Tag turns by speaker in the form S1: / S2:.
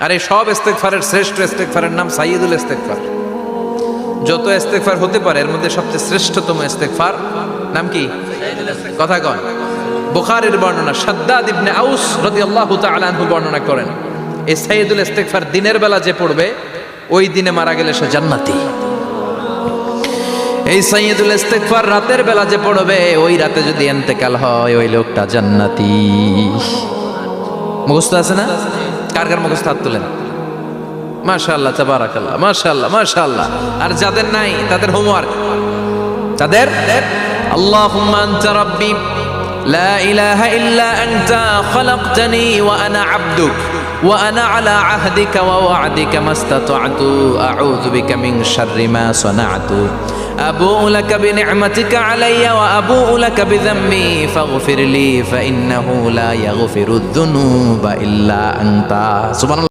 S1: আর এই সব ইস্তেগফারের শ্রেষ্ঠ ইস্তেগফারের নাম সাইয়্যিদুল ইস্তেগফার। যত ইস্তেগফার হতে পারে এর মধ্যে সবচেয়ে শ্রেষ্ঠতম ইস্তেগফার নাম কি? কথা কন। বুখারীর বর্ণনা, শাদ্দাদ ইবনে আউস রাদিয়াল্লাহু তাআলা আনহু বর্ণনা করেন, এই সাইয়্যিদুল ইস্তেগফার দিনের বেলা যে পড়বে ওই দিনে মারা গেলে সে জান্নাতি। এই সাইয়্যিদুল ইস্তেগফার রাতের বেলা যে পড়বে ওই রাতে যদি ইন্তেকাল হয় ওই লোকটা জান্নাতি। মুখস্থ আছে না? কার কার মুখস্থ হাত তোলেন? মাশাআল্লাহ, তাবারাকাল্লাহ, মাশাআল্লাহ, মাশাআল্লাহ। আর যাদের নাই তাদের হোমওয়ার্ক, তাদের আল্লাহুম্মা আনতা রাব্বি লা ইলাহা ইল্লা আনতা খালাকতানি ওয়া আনা আবদুক ওয়া আনা আলা আহদিকা ওয়া ওয়া'দিকা মাস্তাতা'তু আউযু বিকা মিন শাররি মা সানা'তু আবুউ লাকা বিনি'মাতিকা আলাইয়া ওয়া আবুউ লাকা বিযামবি ফাগফিরলি ফাইন্নাহু লা ইয়াগফিরুয যুনুবা ইল্লা আনতা। সুবহানাল্লাহ।